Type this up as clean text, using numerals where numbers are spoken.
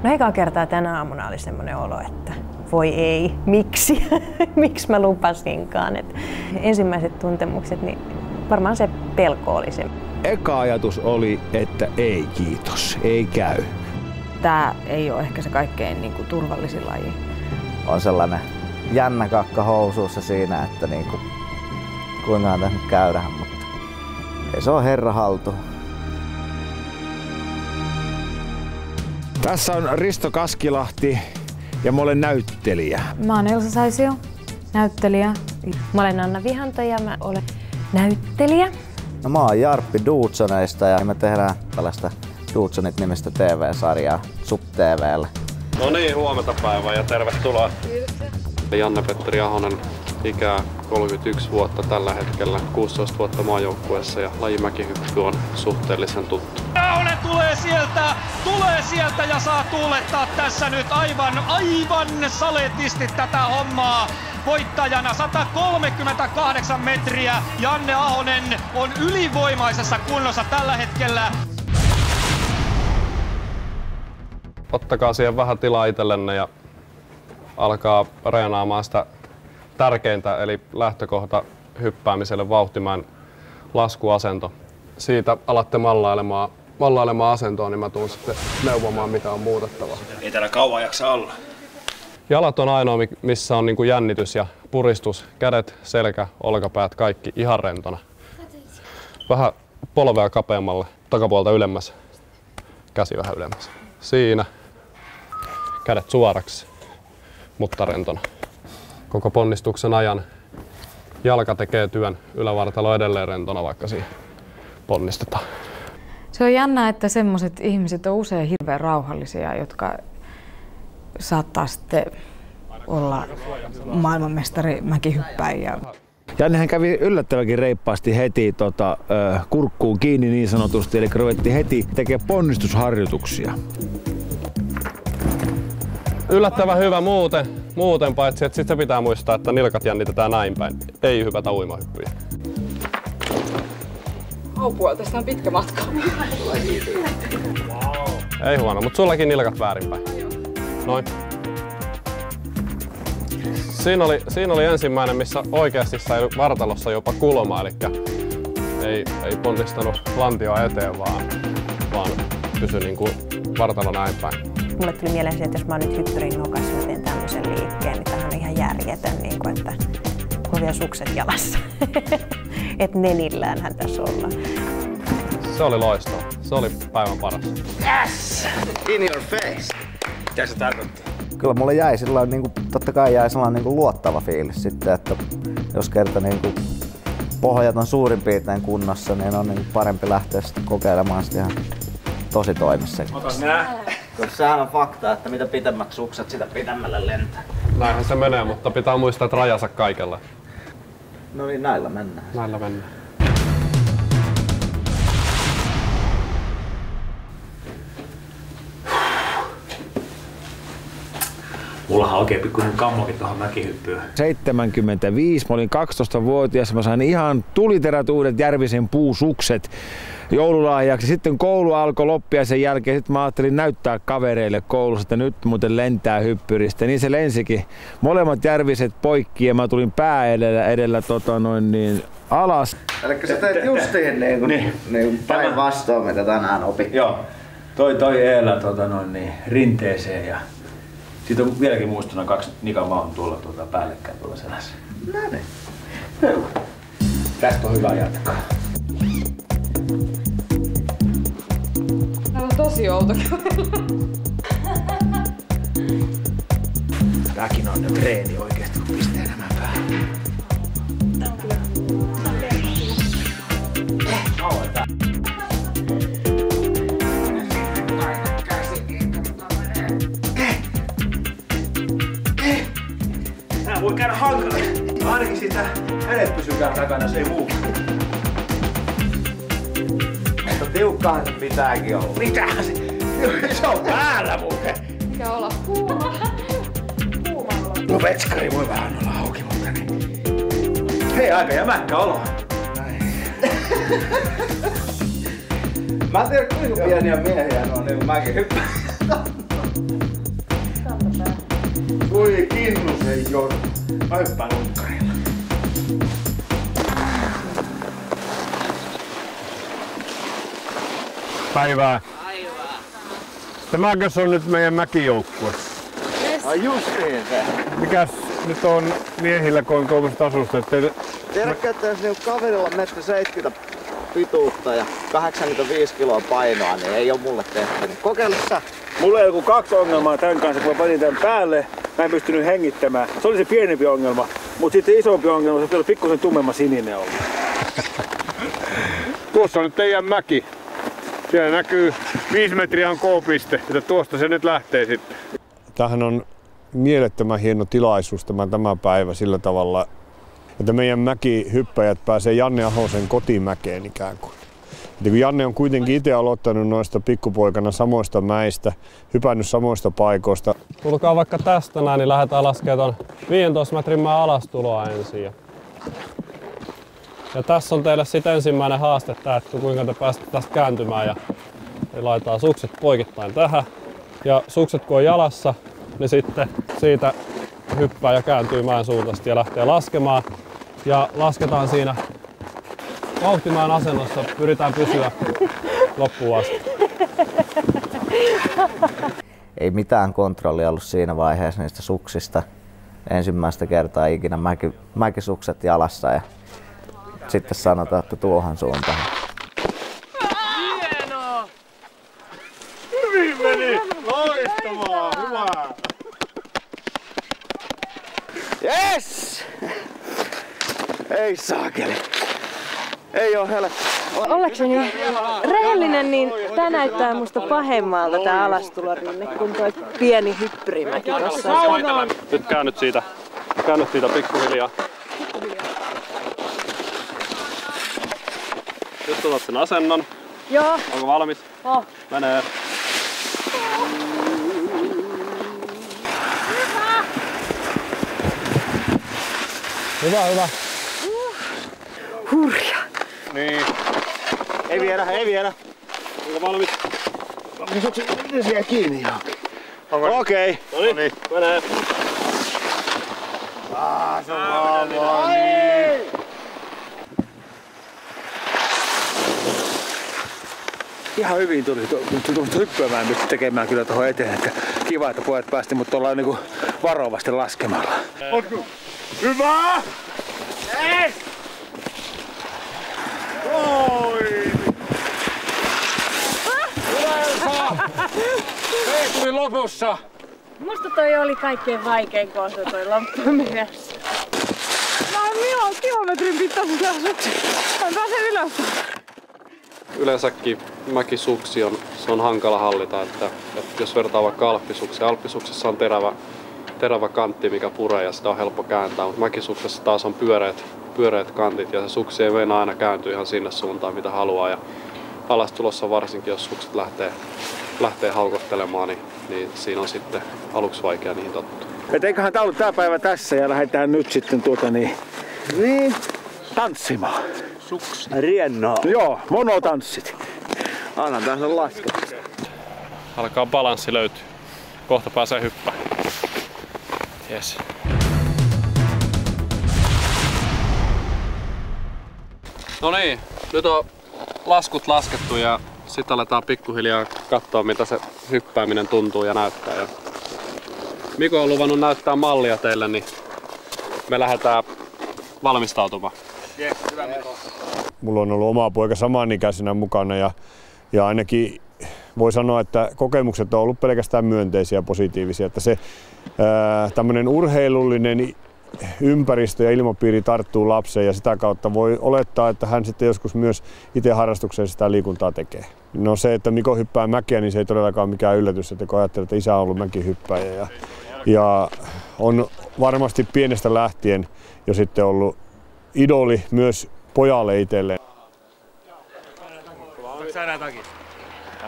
No ekaa kertaa tänä aamuna oli semmoinen olo, että voi ei, miksi? Miksi mä lupasinkaan? Et ensimmäiset tuntemukset, niin varmaan se pelko oli se. Eka ajatus oli, että ei kiitos, ei käy. Tää ei ole ehkä se kaikkein turvallisin laji. On sellainen jännä kakka housuussa siinä, että kuinka tässä nyt käydään, mutta ei se ole herra haltu. Tässä on Risto Kaskilahti ja mä olen näyttelijä. Mä oon Elsa Saisio, näyttelijä. Mä olen Anna Vihanto ja mä olen näyttelijä. No, mä oon Jarppi Dudsonista ja me tehdään tällaista Dudsonit-nimistä TV-sarjaa SubTV:lle. No niin, huomenta päivää ja tervetuloa. Janne-Petteri Ahonen, ikää 31 vuotta tällä hetkellä, 16 vuotta maajoukkueessa ja laji mäkihyppy on suhteellisen tuttu. Ahonen tulee sieltä ja saa tuulettaa tässä nyt aivan saletisti tätä hommaa. Voittajana 138 metriä. Janne Ahonen on ylivoimaisessa kunnossa tällä hetkellä. Ottakaa siihen vähän tilaa itsellenne ja alkaa reenaamaan sitä tärkeintä, eli lähtökohta hyppäämiselle vauhtimaan laskuasento. Siitä alatte mallailemaan asentoa, niin mä tuun sitten neuvomaan, mitä on muutettavaa. Ei täällä kauan jaksa olla. Jalat on ainoa, missä on jännitys ja puristus. Kädet, selkä, olkapäät, kaikki ihan rentona. Vähän polvea kapeammalle, takapuolta ylemmäs. Käsi vähän ylemmäs. Siinä. Kädet suoraksi, mutta rentona. Koko ponnistuksen ajan jalka tekee työn, ylävartalo edelleen rentona, vaikka siihen ponnistetaan. Se on jännä, että semmoiset ihmiset on usein hirveän rauhallisia, jotka saattaa sitten olla maailmanmestari mäkihyppäjiä. Jannehän kävi yllättävänkin reippaasti heti kurkkuun kiinni niin sanotusti, eli ruvettiin heti tekemään ponnistusharjoituksia. Yllättävän hyvä muuten paitsi että sitten pitää muistaa, että nilkat jännitetään näin päin. Ei hypätä uimahyppyjä. Apua, tästä on pitkä matka. Ei huono, mutta sullakin nilkat väärinpäin. Noin. Siinä oli ensimmäinen, missä oikeasti sai vartalossa jopa kulma, eli ei ponnistanut lantioa eteen, vaan pysyi vartalo näin päin. Mulle tuli mieleen se, että jos mä oon nyt hyppyrin nokassa ja teen tämmöisen liikkeen, niin tämähän on ihan järjetön, että kun on vielä sukset jalassa. Että nenilläänhän tässä ollaan. Se oli loistava. Se oli päivän paras. Yes! In your face! Mitä se tarkoittaa? Kyllä mulle jäi sellainen, totta kai jäi sellainen luottava fiilis sitten, että jos kerta pohjat on suurin piirtein kunnossa, niin on parempi lähteä sitten kokeilemaan sitä ihan tosi toimissa. Otas nää. Koska sehän on fakta, että mitä pitemmät sukset, sitä pitemmälle lentää. Näinhän se menee, mutta pitää muistaa, että rajansa kaikella. No niin, näillä mennään. Näillä mennään. Mullahan on oikein pikkuinen kammokin tuohon mäkihyppyyn. 75, mä olin 12-vuotias, mä sain ihan tuliterät uudet Järvisen puusukset joululahjaksi. Sitten koulu alkoi loppia sen jälkeen, sitten mä ajattelin näyttää kavereille koulussa, että nyt muuten lentää hyppyristä. Niin se lensikin. Molemmat Järviset poikki ja mä tulin pää edellä alas. Elikkä sä teet justiin päinvastoin, mitä tänään opit. Joo. Toi Eela rinteeseen ja siitä on vieläkin muistuna 2 nikamaun tuolla päällekkäin tuolla selässä. No niin. Tästä on hyvä jatkaa. Täällä on tosi outo kävellä. Tääkin on treeni oikeesti, kun pistää nämä päähän. Tää voi käydä hankala. Ainakin siitä hänet pysykää takana, se ei muukin. Mutta tiukkaan pitääkin olla. Mitähän se? Se on päällä muuten. Mikä olla? Kuuma. No vetskari voi vähän olla auki, mutta niin. Hei, aika jämäkkä olo. Mä en tiedä kuinka pieniä miehiä ne on mäkin hyppää. Voi Kinnusen Jorma. Mä hyppään unkkarilla. Päivää. Tämäkös on nyt meidän mäkijoukkue? Yes. Ai justiin se. Mikäs nyt on miehillä, kun on tuommoiset asusteet? Tiedätkö, että jos niinku kaverilla on 1,70 pituutta ja 85 kiloa painoa, niin ei oo mulle tehty. Niin kokeile sä. Mulla ei joku 2 ongelmaa tämän kanssa, kun mä panin tämän päälle. Mä en pystynyt hengittämään. Se oli se pienempi ongelma, mutta sitten isompi ongelma, se oli pikkusen tummemma sininen ollut. Tuossa on nyt teidän mäki. Siellä näkyy 5 metriä on K-piste, että tuosta se nyt lähtee sitten. Tämähän on mielettömän hieno tilaisuus tämä päivä sillä tavalla, että meidän mäkihyppäjät pääsee Janne Ahosen kotimäkeen ikään kuin. Ja kun Janne on kuitenkin itse aloittanut noista pikkupoikana samoista mäistä, hypännyt samoista paikoista. Tulkaa vaikka tästä näin, niin lähdetään laskemaan ton 15 metrin maan alastuloa ensin. Ja tässä on teille sitten ensimmäinen haaste, että kuinka te pääsette tästä kääntymään. Ja laitetaan sukset poikittain tähän. Ja sukset kun on jalassa, niin sitten siitä hyppää ja kääntyy mäen suuntaisesti ja lähtee laskemaan. Ja lasketaan siinä vauhtimaan asennossa, pyritään pysyä loppuun asti. Ei mitään kontrollia ollut siinä vaiheessa niistä suksista. Ensimmäistä kertaa ikinä mäkisukset jalassa ja sitten sanotaan, että tuohon suuntaan. Hienoa! Hyvin meni! Loistavaa! Hyvä! Yes! Ei saakeli. Ei oo helppo. Ollakseni rehellinen, niin tää näyttää musta pahemmalta tää alastulorinne kuin toi pieni hyppyrimäki tossa. Nyt käännyt siitä pikkuhiljaa. Nyt otat sen asennon. Joo. Onko valmis? Oh. Menee. Hyvä. Hurja. Niin. Ei viedä. Onko valmis? Ne siellä kiinni johonkin. Okei. Noniin, menee. Se on vahvaa. Niin. Ihan hyvin tuli. Tuommoista hyppäämään pystyi tekemään kyllä tuohon eteen. Että kiva, että pojat päästi, mutta ollaan niinku varovasti laskemalla. Hyvä! Yes! Oi! Hyvä Elsa! Hei, tuli lopussa! Musta toi oli kaikkein vaikein kohta toi loppumies. Mä oon kilometrin pitäisi asuksia. Mä pääsen ylös. Yleensäkin mäkisuksi on hankala hallita, että jos vertaa vaikka alppisukseen. Alppisuksessa on terävä kantti, mikä puree ja sitä on helppo kääntää, mutta mäkisuksessa taas on pyöreät kantit ja se suksi ei meinaa aina kääntyä ihan sinne suuntaan mitä haluaa. Ja alastulossa varsinkin, jos sukset lähtee haukottelemaan, niin siinä on sitten aluksi vaikea niihin tottua. Et eiköhän tää ollut tää päivä tässä ja lähdetään nyt sitten tanssimaan. Suksi. Riennaa. Joo, monotanssit. Anna tässä laskea. Alkaa balanssi löytyy. Kohta pääsee hyppään. Yes. No niin, nyt on laskut laskettu ja sitten aletaan pikkuhiljaa katsoa mitä se hyppääminen tuntuu ja näyttää. Ja Mikko on luvannut näyttää mallia teille, niin me lähdetään valmistautumaan. Yes, hyvä Mikko. Mulla on ollut oma poika samanikäisenä mukana ja ainakin voi sanoa, että kokemukset on ollut pelkästään myönteisiä ja positiivisia. Että se tämmöinen urheilullinen ympäristö ja ilmapiiri tarttuu lapseen ja sitä kautta voi olettaa, että hän sitten joskus myös itse harrastukseen sitä liikuntaa tekee. No se, että Mikko hyppää mäkeä, niin se ei todellakaan mikään yllätys, että kun ajattelee, että isä on ollut mäkihyppäjä ja on varmasti pienestä lähtien jo sitten ollut idoli myös pojalle itselleen. Saadaan takia.